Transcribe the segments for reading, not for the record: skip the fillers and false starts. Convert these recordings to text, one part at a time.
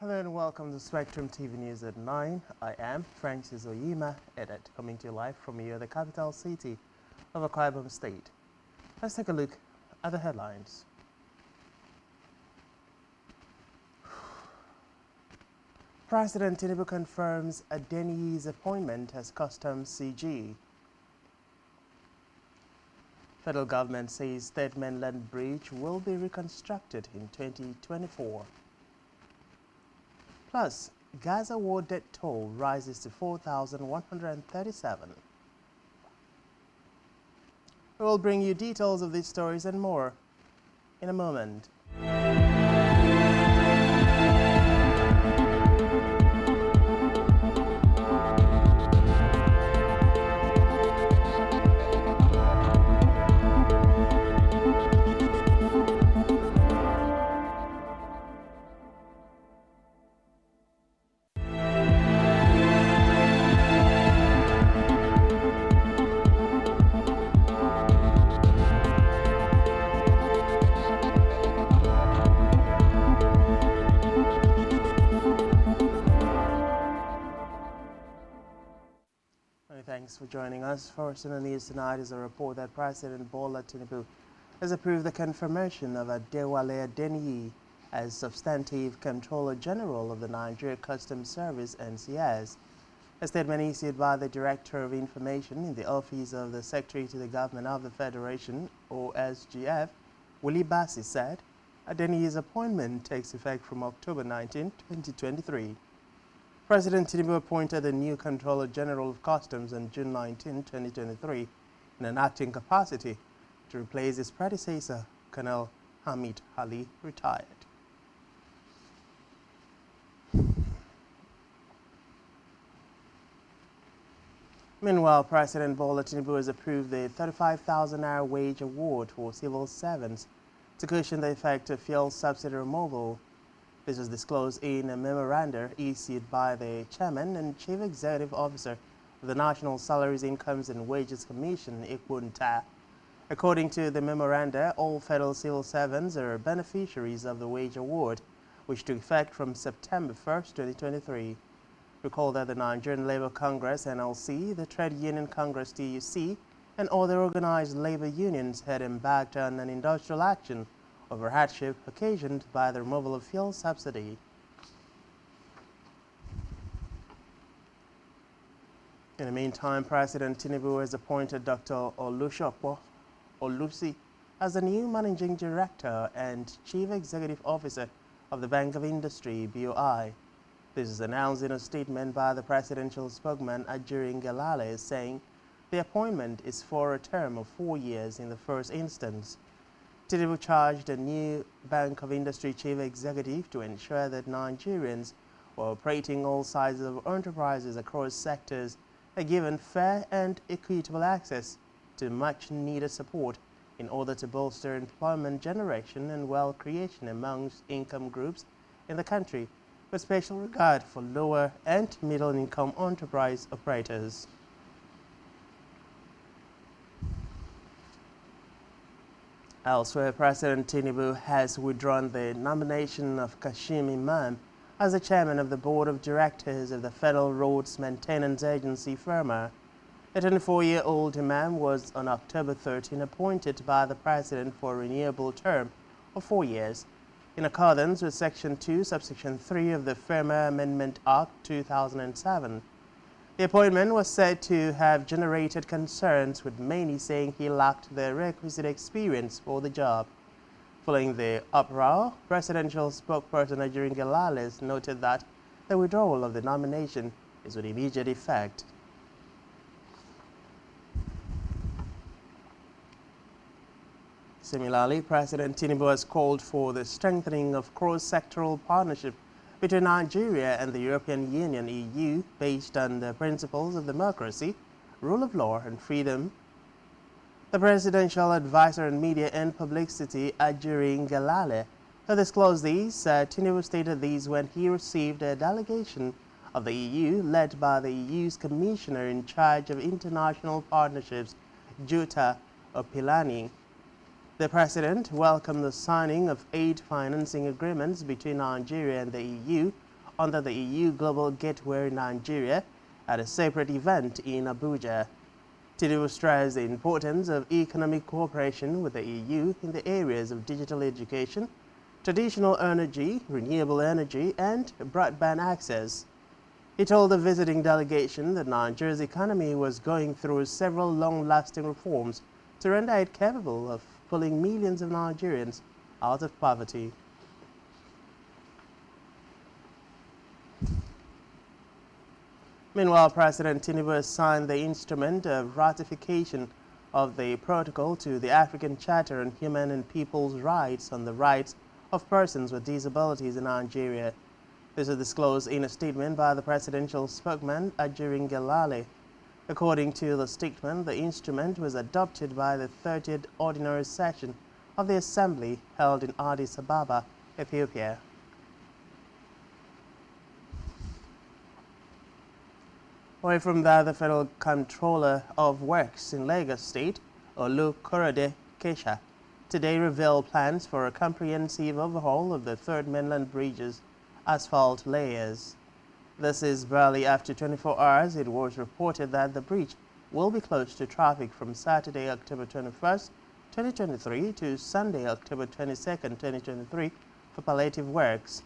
Hello and welcome to Spectrum TV News at 9. I am Francis Oyima, edit, coming to you live from here, the capital city of Akwa Ibom State. Let's take a look at the headlines. President Tinubu confirms Adeniyi's appointment as Customs CG. Federal government says Third Mainland Bridge will be reconstructed in 2024. Plus, Gaza war death toll rises to 4,137. We will bring you details of these stories and more in a moment. Thanks for joining us. First in the news tonight is a report that President Bola Tinubu has approved the confirmation of Adewale Adeniyi as Substantive Controller General of the Nigeria Customs Service (NCS). A statement issued by the Director of Information in the Office of the Secretary to the Government of the Federation (OSGF), Willie Bassi, said Adeniyi's appointment takes effect from October 19, 2023. President Tinubu appointed the new Controller General of Customs on June 19, 2023, in an acting capacity to replace his predecessor, Colonel Hamid Ali, retired. Meanwhile, President Bola Tinubu has approved the 35,000 naira wage award for civil servants to cushion the effect of fuel subsidy removal. This was disclosed in a memoranda issued by the Chairman and Chief Executive Officer of the National Salaries, Incomes and Wages Commission, Ikwunta. According to the memoranda, all federal civil servants are beneficiaries of the wage award, which took effect from September 1, 2023. Recall that the Nigerian Labour Congress (NLC), the Trade Union Congress (TUC), and other organized labor unions had embarked on an industrial action over hardship occasioned by the removal of fuel subsidy. In the meantime, President Tinubu has appointed Dr. Olusegun Olusi as the new Managing Director and Chief Executive Officer of the Bank of Industry (BOI). This is announced in a statement by the presidential spokesman Ajuri Ngelale, saying the appointment is for a term of 4 years in the first instance. Tinubu charged the new Bank of Industry Chief Executive to ensure that Nigerians who are operating all sizes of enterprises across sectors are given fair and equitable access to much-needed support in order to bolster employment generation and wealth creation amongst income groups in the country, with special regard for lower and middle-income enterprise operators. Elsewhere, President Tinubu has withdrawn the nomination of Kashim Imam as the chairman of the Board of Directors of the Federal Roads Maintenance Agency, FERMA. The 24-year-old Imam was on October 13 appointed by the President for a renewable term of 4 years, in accordance with Section 2, Subsection 3 of the FERMA Amendment Act 2007. The appointment was said to have generated concerns, with many saying he lacked the requisite experience for the job. Following the uproar, presidential spokesperson Ajuri Ngelale noted that the withdrawal of the nomination is with immediate effect. Similarly, President Tinubu has called for the strengthening of cross-sectoral partnership between Nigeria and the European Union (EU) based on the principles of democracy, rule of law and freedom. The Presidential Advisor on Media and Publicity, Ajuri Ngelale, who disclosed these, Tinubu stated these when he received a delegation of the EU led by the EU's Commissioner in charge of International Partnerships, Jutta Opilani. The President welcomed the signing of 8 financing agreements between Nigeria and the EU under the EU Global Gateway Nigeria at a separate event in Abuja. Tinubu stressed the importance of economic cooperation with the EU in the areas of digital education, traditional energy, renewable energy, and broadband access. He told the visiting delegation that Nigeria's economy was going through several long-lasting reforms to render it capable of pulling millions of Nigerians out of poverty. Meanwhile, President Tinubu has signed the instrument of ratification of the protocol to the African Charter on Human and People's Rights on the rights of persons with disabilities in Nigeria. This is disclosed in a statement by the presidential spokesman, Ajirin Gelale. According to the statement, the instrument was adopted by the 30th Ordinary Session of the Assembly held in Addis Ababa, Ethiopia. Away from that, the Federal Comptroller of Works in Lagos State, Olukorede Kesha, today revealed plans for a comprehensive overhaul of the Third Mainland Bridge's asphalt layers. This is barely after 24 hours it was reported that the bridge will be closed to traffic from Saturday, October 21st, 2023 to Sunday, October 22nd, 2023 for palliative works.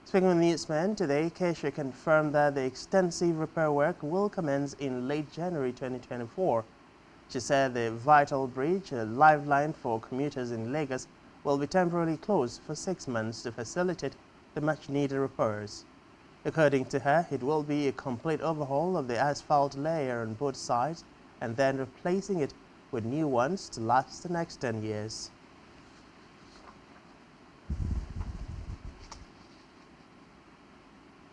Speaking with newsmen today, Kesha confirmed that the extensive repair work will commence in late January 2024. She said the vital bridge, a lifeline for commuters in Lagos, will be temporarily closed for 6 months to facilitate the much-needed repairs. According to her, it will be a complete overhaul of the asphalt layer on both sides and then replacing it with new ones to last the next 10 years.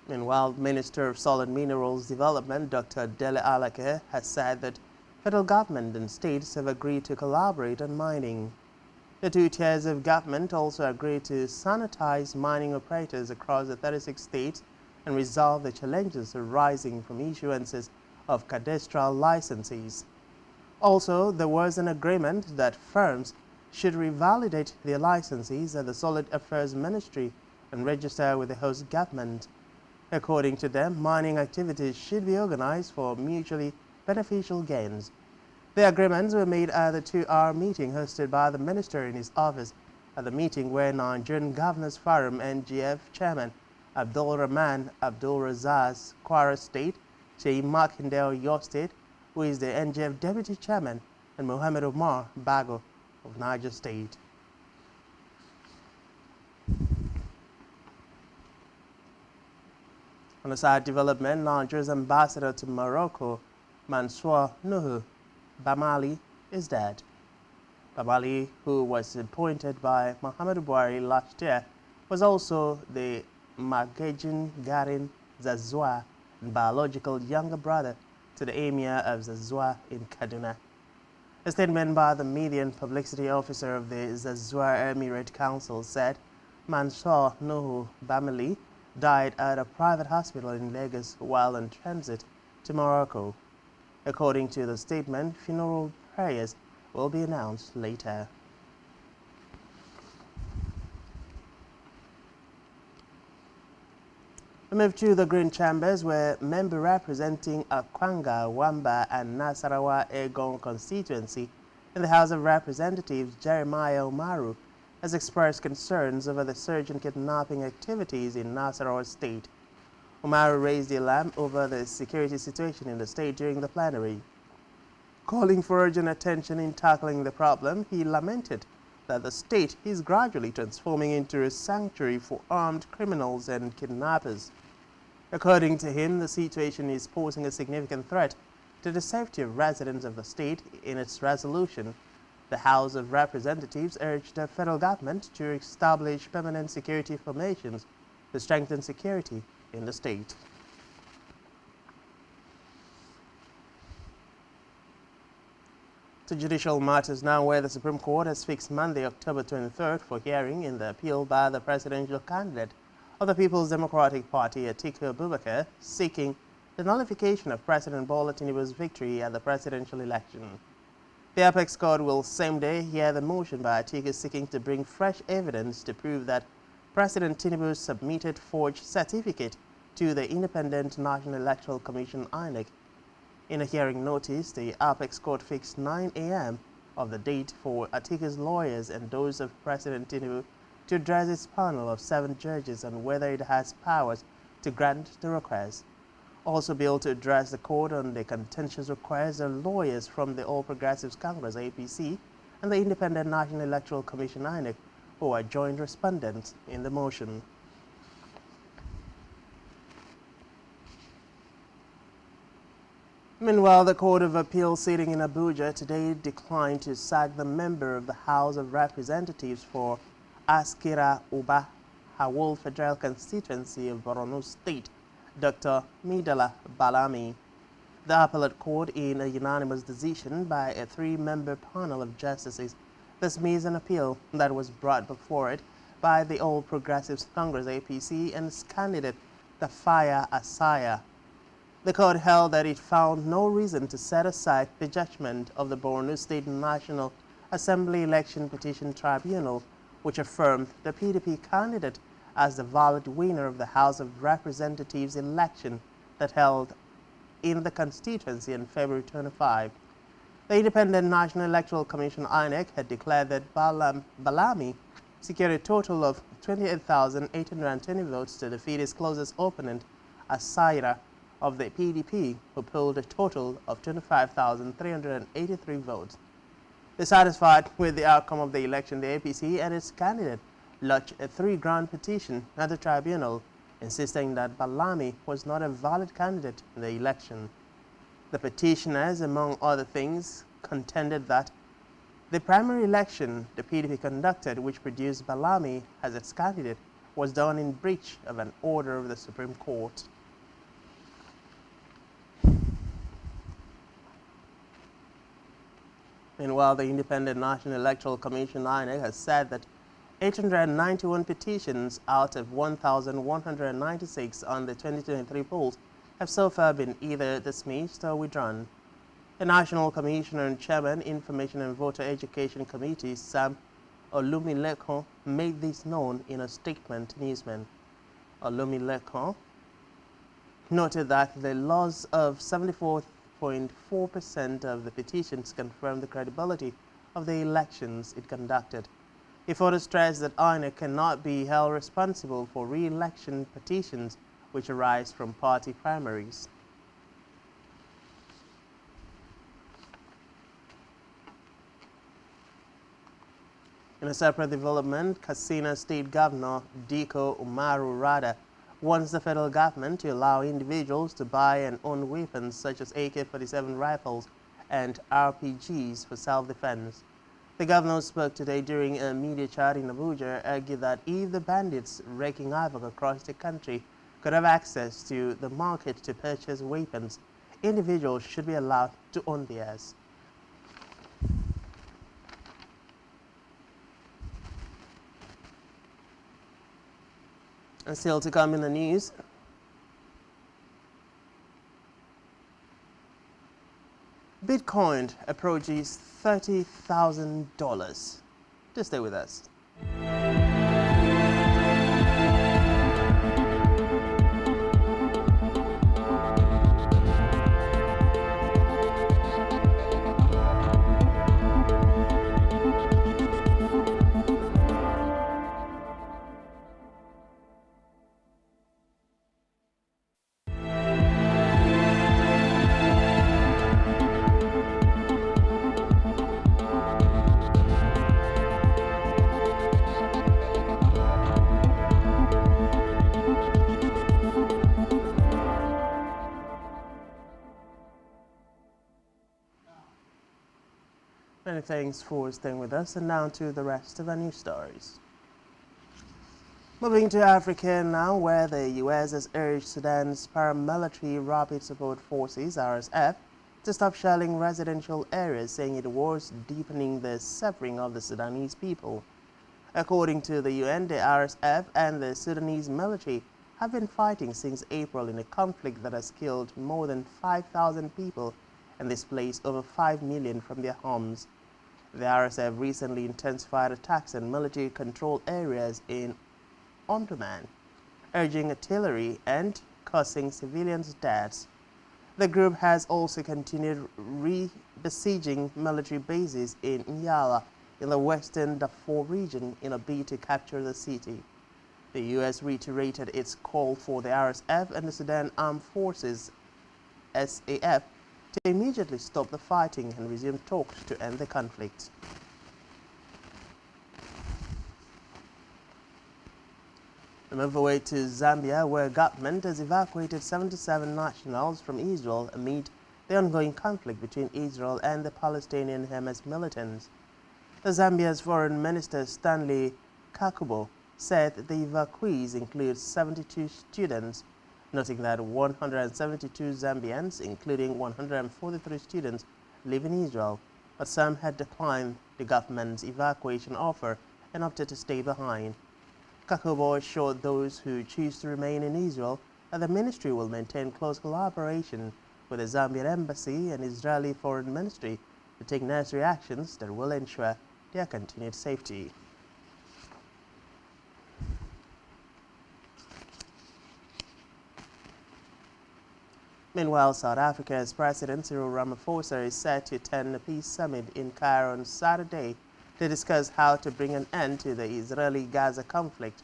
Meanwhile, Minister of Solid Minerals Development, Dr. Dele Alake, has said that federal government and states have agreed to collaborate on mining. The two tiers of government also agreed to sanitize mining operators across the 36 states and resolve the challenges arising from issuances of cadastral licenses. Also, there was an agreement that firms should revalidate their licenses at the Solid Affairs Ministry and register with the host government. According to them, mining activities should be organized for mutually beneficial gains. The agreements were made at the 2-hour meeting hosted by the minister in his office at the meeting where Nigerian Governors Forum NGF Chairman Abdul Rahman Abdul Razak's Kwara State, Sheikh Makinde Oyo State, who is the NGF Deputy Chairman, and Mohammed Omar Bago of Niger State. On the side development, Nigeria's ambassador to Morocco, Mansour Nuhu Bamali, is dead. Bamali, who was appointed by Muhammadu Buhari last year, was also the Magajin Garin Zazua and biological younger brother to the Emir of Zazua in Kaduna. A statement by the Media and Publicity Officer of the Zazua Emirate Council said Mansour Nuhu Bamali died at a private hospital in Lagos while in transit to Morocco. According to the statement, funeral prayers will be announced later. We move to the Green Chambers, where member representing Akwanga, Wamba, and Nasarawa Egon constituency in the House of Representatives, Jeremiah Umaru, has expressed concerns over the surge in kidnapping activities in Nasarawa State. Umaru raised the alarm over the security situation in the state during the plenary. Calling for urgent attention in tackling the problem, he lamented that the state is gradually transforming into a sanctuary for armed criminals and kidnappers. According to him, the situation is posing a significant threat to the safety of residents of the state. In its resolution, the House of Representatives urged the federal government to establish permanent security formations to strengthen security in the state. To judicial matters now, where the Supreme Court has fixed Monday, October 23rd for hearing in the appeal by the presidential candidate of the People's Democratic Party, Atiku Abubakar, seeking the nullification of President Bola Tinubu's victory at the presidential election. The Apex Court will same day hear the motion by Atiku seeking to bring fresh evidence to prove that President Tinubu submitted forged certificate to the Independent National Electoral Commission (INEC). In a hearing notice, the Apex Court fixed 9 a.m. of the date for Atika's lawyers and those of President Tinubu to address its panel of 7 judges on whether it has powers to grant the request. Also billed to address the court on the contentious request are lawyers from the All Progressives Congress (APC) and the Independent National Electoral Commission (INEC), who are joint respondents in the motion. Meanwhile, the Court of Appeal sitting in Abuja today declined to sack the member of the House of Representatives for Askira Uba Hawul Federal Constituency of Borno State, Dr. Midala Balami. The appellate court, in a unanimous decision by a 3-member panel of justices, dismissed an appeal that was brought before it by the All Progressives Congress (APC) and its candidate, Tafaya Asaya. The court held that it found no reason to set aside the judgment of the Borno State National Assembly Election Petition Tribunal, which affirmed the PDP candidate as the valid winner of the House of Representatives election that held in the constituency on February 25. The Independent National Electoral Commission (INEC) had declared that Balami secured a total of 28,820 votes to defeat his closest opponent, Asaira of the PDP, who polled a total of 25,383 votes. Dissatisfied with the outcome of the election, the APC and its candidate lodged a 3-ground petition at the tribunal, insisting that Balami was not a valid candidate in the election. The petitioners, among other things, contended that the primary election the PDP conducted, which produced Balami as its candidate, was done in breach of an order of the Supreme Court. Meanwhile, the Independent National Electoral Commission (INEC) has said that 891 petitions out of 1,196 on the 2023 polls have so far been either dismissed or withdrawn. The National Commissioner and Chairman, Information and Voter Education Committee, Sam Olumilekon, made this known in a statement to newsmen. Olumilekon noted that the loss of 74.4% of the petitions confirmed the credibility of the elections it conducted. He further stressed that INEC cannot be held responsible for re-election petitions which arise from party primaries. In a separate development, Katsina State Governor Diko Umaru Rada wants the federal government to allow individuals to buy and own weapons such as AK-47 rifles and RPGs for self-defense. The governor spoke today during a media chat in Abuja, argued that if the bandits wreaking havoc across the country could have access to the market to purchase weapons, individuals should be allowed to own theirs. And still to come in the news, Bitcoin approaches $30,000. Just stay with us. Many thanks for staying with us, and now to the rest of our news stories. Moving to Africa now, where the U.S. has urged Sudan's paramilitary Rapid Support Forces, RSF, to stop shelling residential areas, saying it was deepening the suffering of the Sudanese people. According to the UN, the RSF and the Sudanese military have been fighting since April in a conflict that has killed more than 5,000 people and displaced over 5 million from their homes. The RSF recently intensified attacks on military-controlled areas in Omdurman, urging artillery and causing civilians' deaths. The group has also continued besieging military bases in Nyala in the western Darfur region in a bid to capture the city. The U.S. reiterated its call for the RSF and the Sudan Armed Forces SAF to immediately stop the fighting and resume talks to end the conflict. We move away to Zambia, where government has evacuated 77 nationals from Israel amid the ongoing conflict between Israel and the Palestinian Hamas militants. The Zambia's Foreign Minister Stanley Kakubo said the evacuees include 72 students, noting that 172 Zambians, including 143 students, live in Israel, but some had declined the government's evacuation offer and opted to stay behind. Kakubo assured those who choose to remain in Israel that the ministry will maintain close collaboration with the Zambian embassy and Israeli Foreign Ministry to take necessary actions that will ensure their continued safety. Meanwhile, South Africa's President Cyril Ramaphosa is set to attend a peace summit in Cairo on Saturday to discuss how to bring an end to the Israeli-Gaza conflict.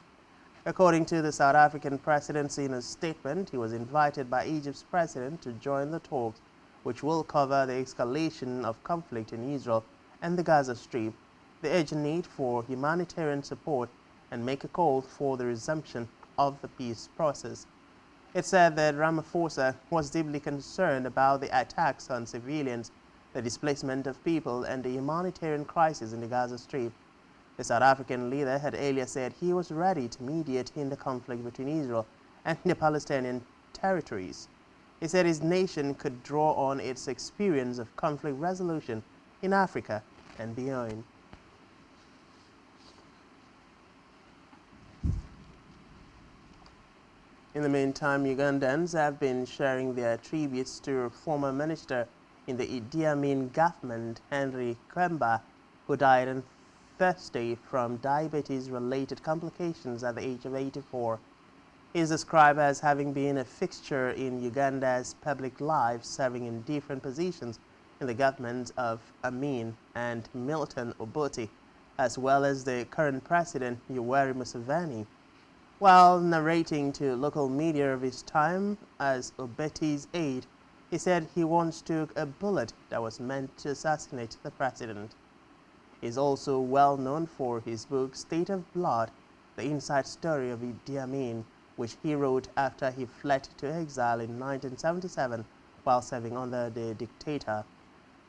According to the South African presidency in a statement, he was invited by Egypt's president to join the talks, which will cover the escalation of conflict in Israel and the Gaza Strip, the urgent need for humanitarian support, and make a call for the resumption of the peace process. It said that Ramaphosa was deeply concerned about the attacks on civilians, the displacement of people, and the humanitarian crisis in the Gaza Strip. The South African leader had earlier said he was ready to mediate in the conflict between Israel and the Palestinian territories. He said his nation could draw on its experience of conflict resolution in Africa and beyond. In the meantime, Ugandans have been sharing their tributes to former minister in the Idi Amin government, Henry Kwemba, who died on Thursday from diabetes-related complications at the age of 84. He is described as having been a fixture in Uganda's public life, serving in different positions in the governments of Amin and Milton Obote, as well as the current president, Yoweri Museveni. While narrating to local media of his time as Obote's aide, he said he once took a bullet that was meant to assassinate the president. He is also well known for his book State of Blood, the inside story of Idi Amin, which he wrote after he fled to exile in 1977 while serving under the dictator.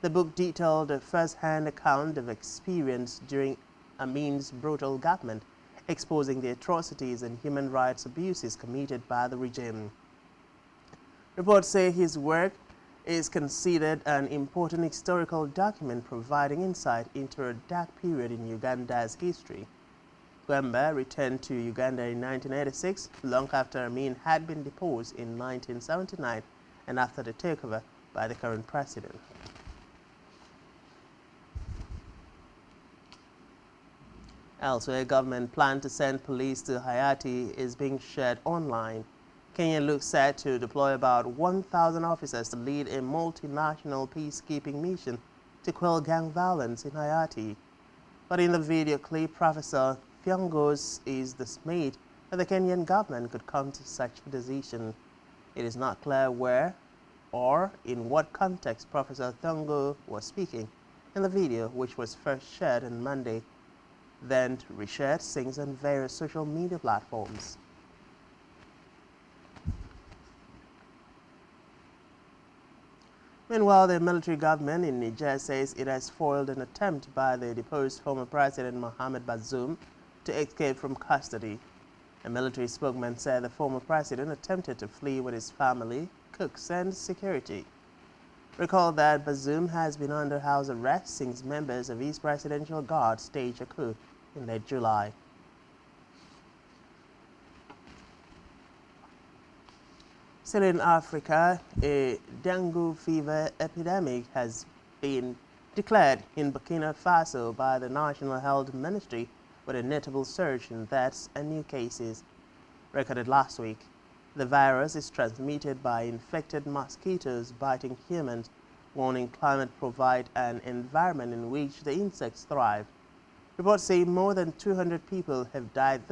The book detailed a first-hand account of experience during Amin's brutal government, exposing the atrocities and human rights abuses committed by the regime. Reports say his work is considered an important historical document providing insight into a dark period in Uganda's history. Kwemba returned to Uganda in 1986, long after Amin had been deposed in 1979 and after the takeover by the current president. Elsewhere, government plan to send police to Hayati is being shared online. Kenya looks set to deploy about 1,000 officers to lead a multinational peacekeeping mission to quell gang violence in Hayati. But in the video clip, Professor Thiongos is dismayed that the Kenyan government could come to such a decision. It is not clear where or in what context Professor Thiongos was speaking in the video, which was first shared on Monday, then reshared since on various social media platforms. Meanwhile, the military government in Niger says it has foiled an attempt by the deposed former President Mohamed Bazoum to escape from custody. A military spokesman said the former president attempted to flee with his family, cooks, and security. Recall that Bazoum has been under house arrest since members of his presidential guard staged a coup in late July. Still in Africa, a dengue fever epidemic has been declared in Burkina Faso by the National Health Ministry, with a notable surge in deaths and new cases recorded last week. The virus is transmitted by infected mosquitoes biting humans, warning climate provide an environment in which the insects thrive. Reports say more than 200 people have died